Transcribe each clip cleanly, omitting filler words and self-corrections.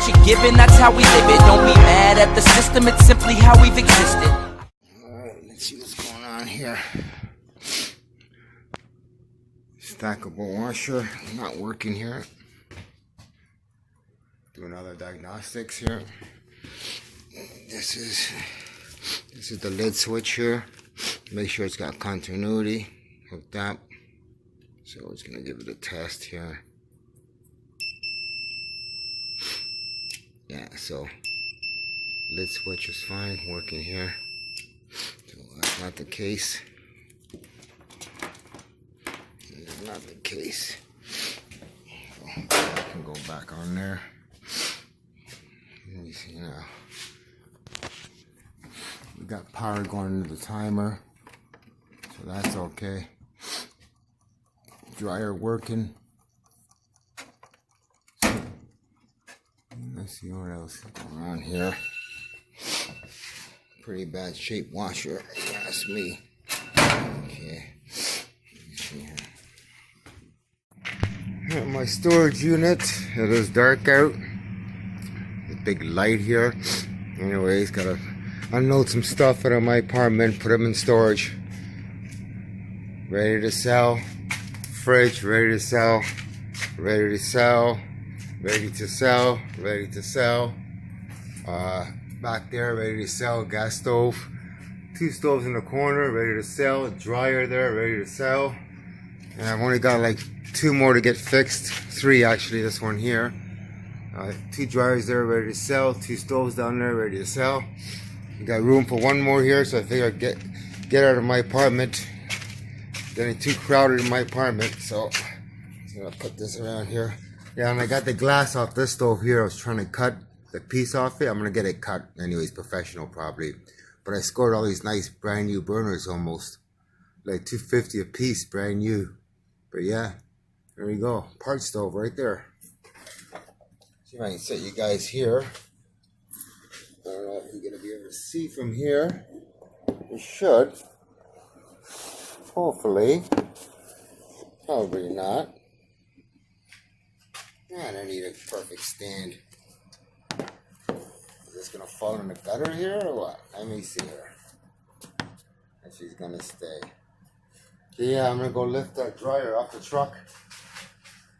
what you're given, that's how we live it. Don't be mad at the system, it's simply how we've existed. Alright, let's see what's going on here. Stackable washer, not working here. Do another diagnostics here. This is the lid switch here. Make sure it's got continuity hooked up. So it's gonna give it a test here. Yeah, so lid switch is fine, working here. So that's not the case. It's not the case. So I can go back on there. Let me see now. We got power going into the timer, so that's okay. Dryer working. Let's see what else is going on here. Pretty bad shape washer, if you ask me. Okay. Let me see here. My storage unit. It is dark out. The big light here. Anyways, gotta unload some stuff out of my apartment, put them in storage. Ready to sell. Fridge, ready to sell. Ready to sell. Ready to sell. Ready to sell. Back there, ready to sell. Gas stove. 2 stoves in the corner, ready to sell. Dryer there, ready to sell. And I've only got like 2 more to get fixed. 3 actually, this one here. 2 dryers there, ready to sell. 2 stoves down there, ready to sell. We got room for 1 more here, so I figure I'd get out of my apartment. Getting too crowded in my apartment, so I'm gonna put this around here. Yeah, and I got the glass off this stove here. I was trying to cut the piece off it. I'm gonna get it cut anyways, professional probably. But I scored all these nice brand new burners almost. Like $250 a piece, brand new. But yeah, there we go. Part stove right there. See if I can set you guys here. I don't know if you're gonna be able to see from here. You should. Hopefully. Probably not. I don't need a perfect stand. Is this gonna fall in the gutter here or what? Let me see her. And she's gonna stay. Yeah, I'm gonna go lift that dryer off the truck.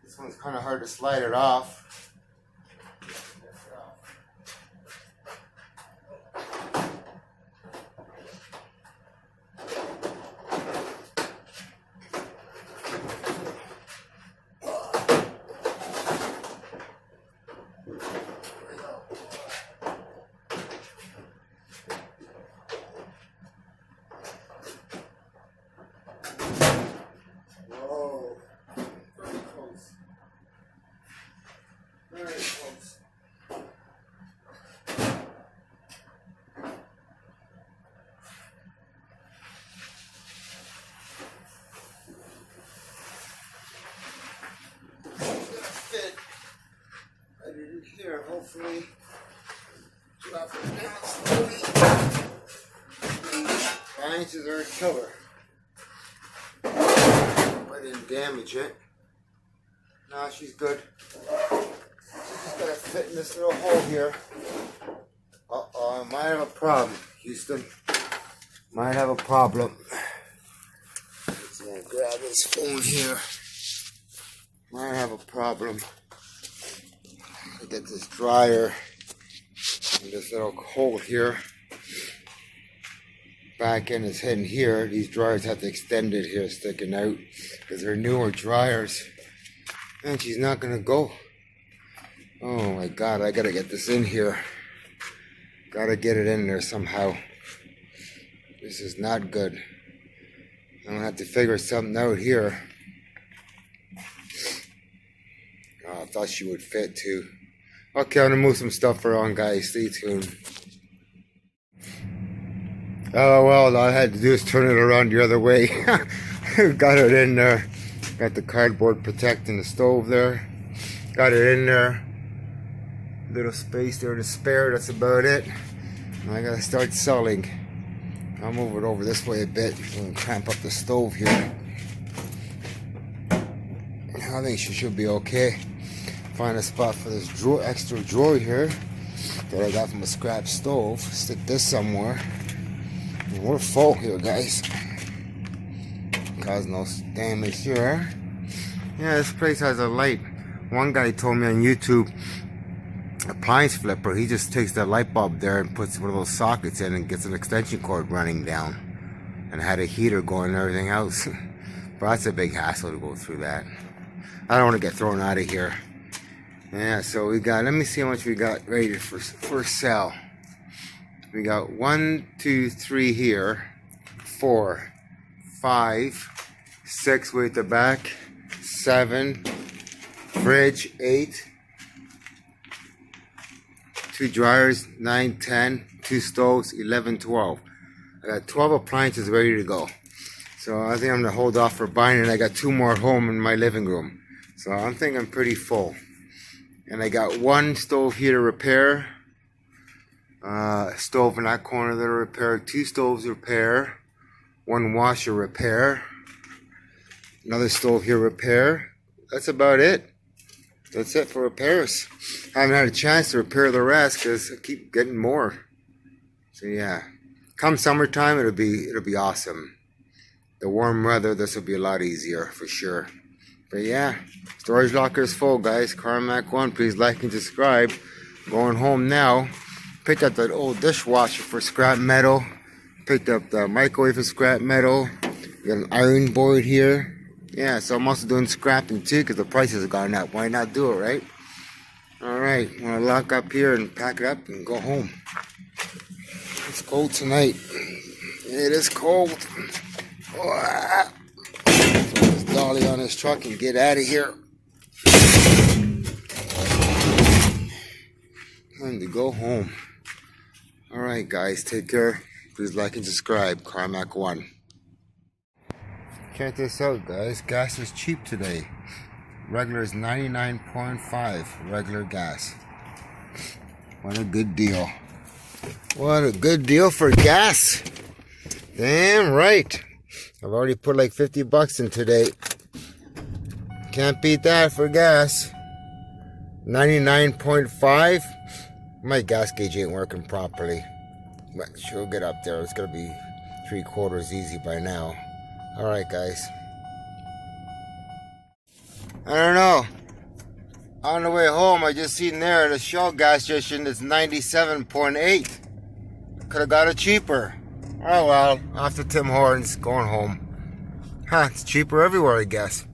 This one's kind of hard to slide it off. Here, hopefully, drop it down slowly. 9 inches are a killer. I didn't damage it. Nah, she's good. Just gotta fit in this little hole here. Uh-oh, I might have a problem, Houston. Might have a problem. Let's grab this phone here. Might have a problem. Get this dryer in this little hole here. Back end is hidden here. These dryers have to extend it here, sticking out, because they're newer dryers. And she's not gonna go. Oh my god, I gotta get this in here. Gotta get it in there somehow. This is not good. I'm gonna have to figure something out here. Oh, I thought she would fit too. Okay, I'm gonna move some stuff around, guys. Stay tuned. Oh, well, all I had to do is turn it around the other way. Got it in there. Got the cardboard protecting the stove there. Got it in there. Little space there to spare, that's about it. Now I gotta start selling. I'll move it over this way a bit and clamp up the stove here. I think she should be okay. find a spot for this drawer, extra drawer here that I got from a scrap stove. Stick this somewhere. And we're full here, guys. Cause no damage here. Yeah, this place has a light. One guy told me on YouTube, appliance flipper, he just takes that light bulb there and puts one of those sockets in and gets an extension cord running down, and had a heater going and everything else. But that's a big hassle to go through that. I don't want to get thrown out of here. Yeah, so we got, let me see how much we got rated for sale. We got 1, 2, 3 here, 4, 5, 6 way at the back, 7, fridge 8, 2 dryers 9, 10, 2 stoves 11, 12. I got 12 appliances ready to go. So I think I'm gonna hold off for buying it. I got 2 more at home in my living room. So I'm thinking I'm pretty full. And I got 1 stove here to repair. Stove in that corner that I repair. 2 stoves repair. 1 washer repair. Another stove here repair. That's about it. That's it for repairs. I haven't had a chance to repair the rest because I keep getting more. So yeah, come summertime it'll be awesome. The warm weather, this will be a lot easier for sure. But yeah, storage locker is full, guys. Carmack 1, please like and subscribe. Going home now. Picked up that old dishwasher for scrap metal. Picked up the microwave for scrap metal. Got an iron board here. Yeah, so I'm also doing scrapping too because the prices have gone up. Why not do it, right? Alright, I'm going to lock up here and pack it up and go home. It's cold tonight. It is cold. Throw this dolly on this truck and get out of here. Time to go home. Alright guys, take care. Please like and subscribe. Carmack 1. Check this out, guys. Gas is cheap today. Regular is 99.5 regular gas. What a good deal. What a good deal for gas. Damn right. I've already put like 50 bucks in today. Can't beat that for gas. 99.5. My gas gauge ain't working properly. But she'll get up there. It's gonna be 3/4 easy by now. Alright guys. I don't know. On the way home I just seen there the Shell gas station is 97.8. Could have got it cheaper. Oh well, after Tim Hortons, going home. Huh, it's cheaper everywhere I guess.